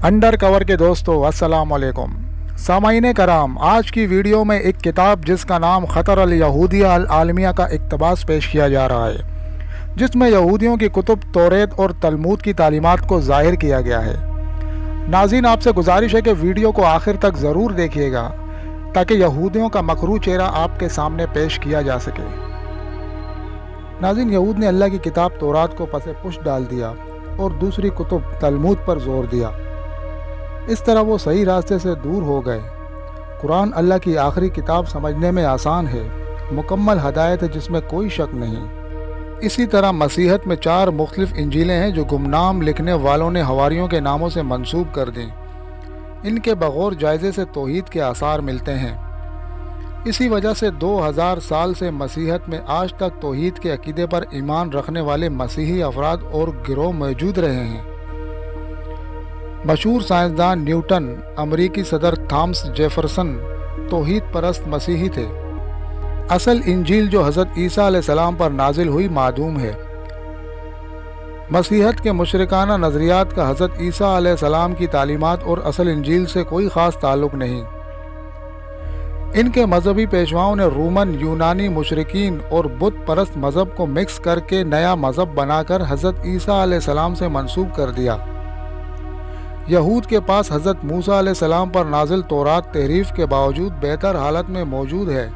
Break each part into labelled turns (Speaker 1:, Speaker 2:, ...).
Speaker 1: Under cover के दोस्तों अस्सलाम वालेकुम। सामाईन कराम, आज की वीडियो में एक किताब जिसका नाम ख़तर अल यहूदिया अल आलमिया का इक़्तिबास पेश किया जा रहा है, जिसमें यहूदियों की कुतुब तौरेत और तलमूद की तालीमात को ज़ाहिर किया गया है। नाज़रीन, आपसे गुजारिश है कि वीडियो को आखिर तक ज़रूर देखिएगा ताकि यहूदियों का मकरू चेहरा आपके सामने पेश किया जा सके। नाज़रीन, यहूद ने अल्लाह की किताब तौरात को पसे पुश डाल दिया और दूसरी कुतुब तलमूद पर जोर दिया। इस तरह वो सही रास्ते से दूर हो गए। कुरान अल्लाह की आखिरी किताब समझने में आसान है, मुकम्मल हदायत है जिसमें कोई शक नहीं। इसी तरह मसीहत में 4 मुख्तलिफ इंजीलें हैं जो गुमनाम लिखने वालों ने हवारियों के नामों से मंसूब कर दी। इनके बगौर जायज़े से तौहीद के आसार मिलते हैं। इसी वजह से 2000 साल से मसीहत में आज तक तौहीद के अकीदे पर ईमान रखने वाले मसीही अफराद और गिरोह मौजूद रहे हैं। मशहूर साइंसदान न्यूटन, अमरीकी सदर थॉमस जेफरसन तौहीद परस्त मसीही थे। असल इंजील जो हज़रत ईसा अलैहिस्सलाम पर नाजिल हुई मादूम है। मसीहत के मुशरिकाना नज़रियात का हज़रत ईसा अलैहिस्सलाम की तालीमात और असल इंजील से कोई ख़ास ताल्लुक़ नहीं। इनके मजहबी पेशवाओं ने रोमन, यूनानी मुशरिकीन और बुत परस्त मज़हब को मिक्स करके नया मज़हब बनाकर हज़रत ईसा अलैहिस्सलाम से मंसूब कर दिया। यहूद के पास हज़रत मूसा अलैहिस्सलाम पर नाजिल तौरात तहरीफ के बावजूद बेहतर हालत में मौजूद है,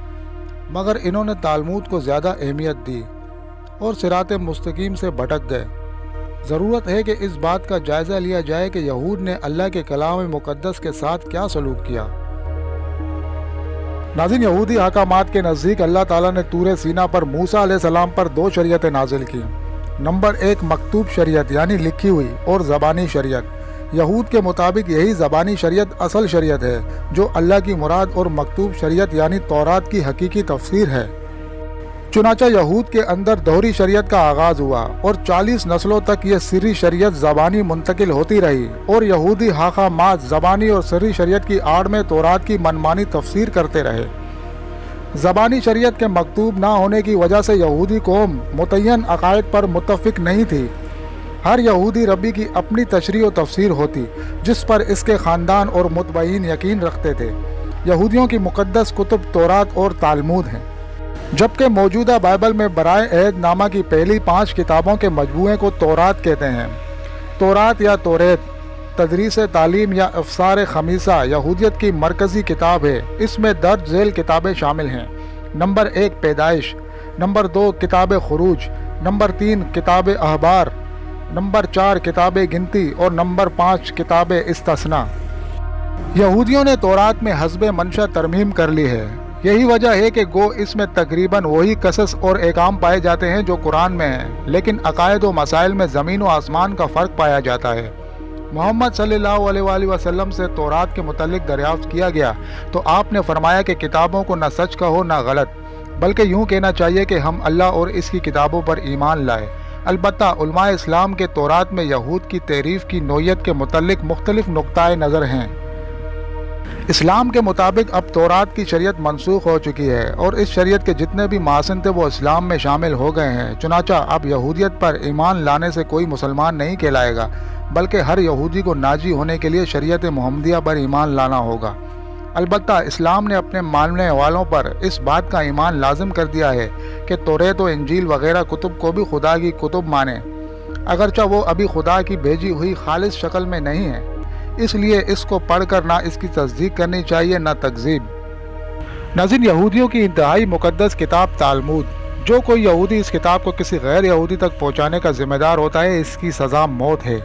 Speaker 1: मगर इन्होंने तालमूद को ज़्यादा अहमियत दी और सिरात मुस्तकीम से भटक गए। ज़रूरत है कि इस बात का जायज़ा लिया जाए कि यहूद ने अल्लाह के कलाम मुक़द्दस के साथ क्या सलूक किया। नाज़रीन, यहूदी हकामात के नज़दीक अल्लाह ताला ने तूर सीना पर मूसा अलैहिस्सलाम पर 2 शरीयतें नाजिल की। नंबर 1 मकतूब शरीयत यानी लिखी हुई, और ज़बानी शरीयत। यहूद के मुताबिक यही ज़बानी शरीयत असल शरीयत है जो अल्लाह की मुराद, और मकतूब शरीयत यानी तौरात की हकीकी तफसीर है। चुनाचा यहूद के अंदर दोहरी शरीयत का आगाज़ हुआ और 40 नस्लों तक यह सिर्री शरीयत ज़बानी मुंतकिल होती रही, और यहूदी हाकामात ज़बानी और सिर्री शरीयत की आड़ में तौरात की मनमानी तफसीर करते रहे। ज़बानी शरीयत के मकतूब ना होने की वजह से यहूदी कौम मुतय्यन अकायद पर मुत्तफिक नहीं थी। हर यहूदी रब्बी की अपनी तशरीह और तफसीर होती जिस पर इसके ख़ानदान और मुतबईन यकीन रखते थे। यहूदियों की मुक़द्दस कुतुब तौरात और तालमूद हैं, जबकि मौजूदा बाइबल में बराए अहद नामा की पहली 5 किताबों के मजमूए को तौरात कहते हैं। तौरात या तौरेत तदरीस तालीम या अफसार खमीसा यहूदियत की मरकज़ी किताब है। इसमें दर्ज झेल किताबें शामिल हैं। नंबर 1 पैदाइश, नंबर 2 किताब खुरूज, नंबर 3 किताब अहबार, नंबर 4 किताब गिनती और नंबर 5 किताब इस्तस्ना। यहूदियों ने तौरात में हस्बे मंशा तरमीम कर ली है। यही वजह है कि गो इसमें तकरीबन वही कसस और एकाम पाए जाते हैं जो कुरान में हैं, लेकिन अकायद व मसाइल में ज़मीन व आसमान का फ़र्क पाया जाता है। मोहम्मद सल्लल्लाहु अलैहि वसल्लम से तौरात के मुतल्लिक दरियाफ्त किया गया तो आपने फरमाया कि किताबों को न सच कहो न गलत, बल्कि यूँ कहना चाहिए कि हम अल्लाह और इसकी किताबों पर ईमान लाए। अलबत्ता उलमा इस्लाम के तौरात में यहूद की तहरीफ की नौयत के मुतल्लिक मुख्तलिफ नुक्ताए नज़र हैं। इस्लाम के मुताबिक अब तौरात की शरीयत मनसूख हो चुकी है और इस शरीयत के जितने भी मासिन थे वो इस्लाम में शामिल हो गए हैं। चुनाचा अब यहूदियत पर ईमान लाने से कोई मुसलमान नहीं कहलाएगा, बल्कि हर यहूदी को नाजी होने के लिए शरीयत मुहम्मदिया पर ईमान लाना होगा। अलबत्ता इस्लाम ने अपने मानने वालों पर इस बात का ईमान लाजिम कर दिया है कि तौरेत व इंजील वगैरह कुतुब को भी खुदा की कुतुब माने, अगरचा वो अभी खुदा की भेजी हुई खालिस शक्ल में नहीं है। इसलिए इसको पढ़कर ना इसकी तस्दीक करनी चाहिए ना तकज़ीब। नाज़रीन, यहूदियों की इंतहाई मुक़द्दस किताब तालमूद, जो कोई यहूदी इस किताब को किसी गैर यहूदी तक पहुँचाने का ज़िम्मेदार होता है, इसकी सज़ा मौत है।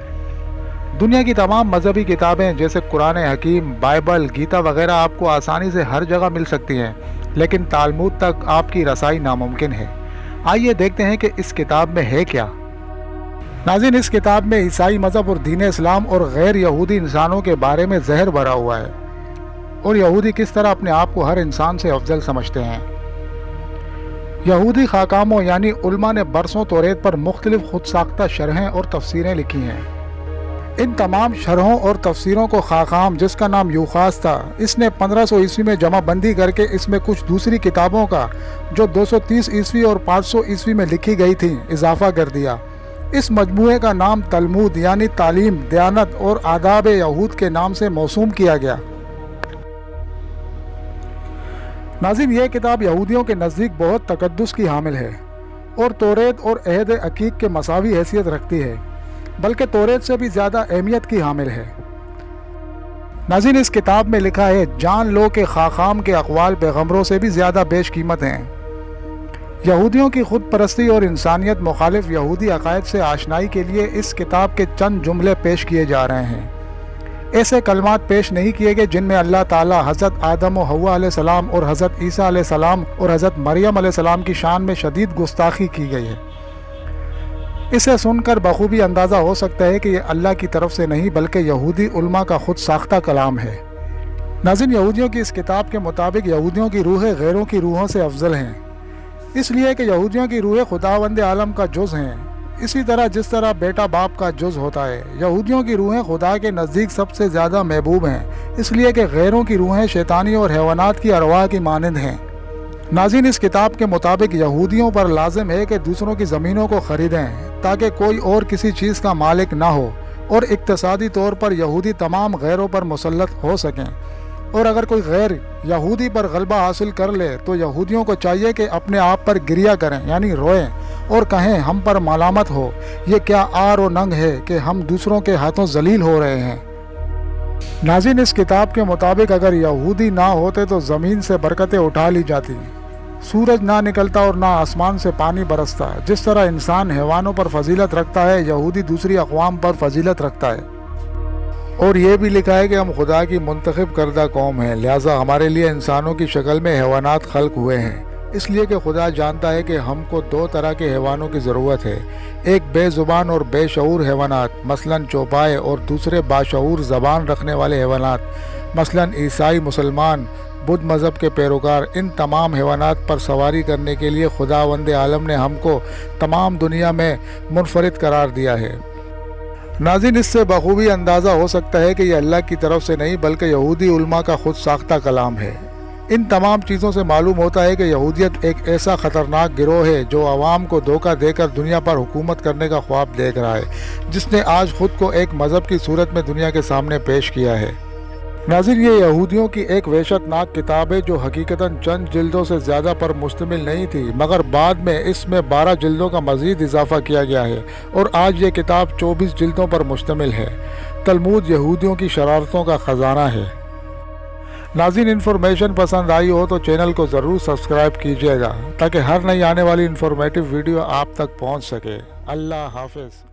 Speaker 1: दुनिया की तमाम मजहबी किताबें जैसे कुरान हकीम, बाइबल, गीता वगैरह आपको आसानी से हर जगह मिल सकती हैं, लेकिन तालमूद तक आपकी रसाई नामुमकिन है। आइए देखते हैं कि इस किताब में है क्या। नाज़रीन, इस किताब में ईसाई मज़हब और दीन इस्लाम और गैर यहूदी इंसानों के बारे में जहर भरा हुआ है, और यहूदी किस तरह अपने आप को हर इंसान से अफजल समझते हैं। यहूदी खाकामों यानी उलमा ने बरसों तौरेत पर मुख्तलिफ खुद साख्ता शरहें और तफसीरें लिखी हैं। इन तमाम शरहों और तफसीरों को खाकाम, जिसका नाम यूखास था, इसने 1500 ईस्वी में जमा बंदी करके इसमें कुछ दूसरी किताबों का जो 230 ईस्वी और 500 ईस्वी में लिखी गई थी इजाफा कर दिया, इस मजमूए का नाम तलमूद यानी तालीम, दयानत और आदाब यहूद के नाम से मौसूम किया गया। नाज़रीन, यह किताब यहूदियों के नज़दीक बहुत तकद्दुस की हामिल है और तौरेत और अहद अकीक के मसावी हैसियत रखती है, बल्कि तौरेत से भी ज़्यादा अहमियत की हामिल है। नाज़रीन, इस किताब में लिखा है, जान लो कि खाखाम के अक़वाल पैगम्बरों से भी ज़्यादा बेश कीमत हैं। यहूदियों की खुद परस्ती और इंसानियत मुखालिफ यहूदी अकायद से आशनाई के लिए इस किताब के चंद जुमले पेश किए जा रहे हैं। ऐसे कलमात पेश नहीं किए गए जिनमें अल्लाह ताला हज़रत आदम और हव्वा अलैहिस्सलाम और हज़रत ईसा अलैहिस्सलाम और हज़रत मरियम अलैहिस्सलाम की शान में शदीद गुस्ताखी की गई है। इसे सुनकर बखूबी अंदाज़ा हो सकता है कि यह अल्लाह की तरफ से नहीं बल्कि यहूदी उलमा का खुद साख्ता कलाम है। नाज़रीन, यहूदियों की इस किताब के मुताबिक यहूदियों की रूहें गैरों की रूहों से अफजल हैं, इसलिए कि यहूदियों की रूहें खुदावंद आलम का जुज़ हैं। इसी तरह जिस तरह बेटा बाप का जुज़ होता है, यहूदियों की रूहें खुदा के नज़दीक सबसे ज़्यादा महबूब हैं, इसलिए कि गैरों की रूहें शैतानी और हैवानात की अरवाह की मानंद हैं। नाज़रीन, इस किताब के मुताबिक यहूदियों पर लाजिम है कि दूसरों की ज़मीनों को ख़रीदें ताकि कोई और किसी चीज़ का मालिक ना हो और इक़्तिसादी तौर पर यहूदी तमाम गैरों पर मुसल्लत हो सकें, और अगर कोई गैर यहूदी पर गलबा हासिल कर ले तो यहूदियों को चाहिए कि अपने आप पर गिरिया करें यानी रोएं और कहें, हम पर मलामत हो, ये क्या आर व नंग है कि हम दूसरों के हाथों जलील हो रहे हैं। नाज़रीन, इस किताब के मुताबिक अगर यहूदी ना होते तो ज़मीन से बरकतें उठा ली जाती, सूरज ना निकलता और ना आसमान से पानी बरसता। जिस तरह इंसान हैवानों पर फजीलत रखता है, यहूदी दूसरी अक़वाम पर फजीलत रखता है। और ये भी लिखा है कि हम खुदा की मुंतखब करदा कौम हैं, लिहाजा हमारे लिए इंसानों की शक्ल में हैवानात खल्क हुए हैं, इसलिए कि खुदा जानता है कि हमको दो तरह के हैवानों की ज़रूरत है, एक बेज़ुबान और बेशऊर हैवानात मसलन चौपाए, और दूसरे बाशऊर ज़बान रखने वाले हैवानात मसलन ईसाई, मुसलमान, बुद्ध मज़हब के पैरोकार। इन तमाम हैवानात पर सवारी करने के लिए खुदावंद आलम ने हमको तमाम दुनिया में मुनफरिद करार दिया है। नाज़रीन, इससे बखूबी अंदाज़ा हो सकता है कि यह अल्लाह की तरफ से नहीं बल्कि यहूदी उलमा का खुद साख्ता कलाम है। इन तमाम चीज़ों से मालूम होता है कि यहूदियत एक ऐसा ख़तरनाक गिरोह है जो आवाम को धोखा देकर दुनिया पर हुकूमत करने का ख्वाब देख रहा है, जिसने आज ख़ुद को एक मज़हब की सूरत में दुनिया के सामने पेश किया है। नाज़रीन, ये यहूदियों की एक वहशतनाक किताब है जो हकीकतन चंद जिल्दों से ज़्यादा पर मुश्तमिल नहीं थी, मगर बाद में इसमें 12 जिल्दों का मज़ीद इजाफ़ा किया गया है और आज ये किताब 24 जिल्दों पर मुश्तमिल है। तलमूद यहूदियों की शरारतों का ख़जाना है। नाज़रीन, इन्फॉर्मेशन पसंद आई हो तो चैनल को ज़रूर सब्सक्राइब कीजिएगा ताकि हर नई आने वाली इन्फॉर्मेटिव वीडियो आप तक पहुँच सके। अल्लाह हाफ़िज़।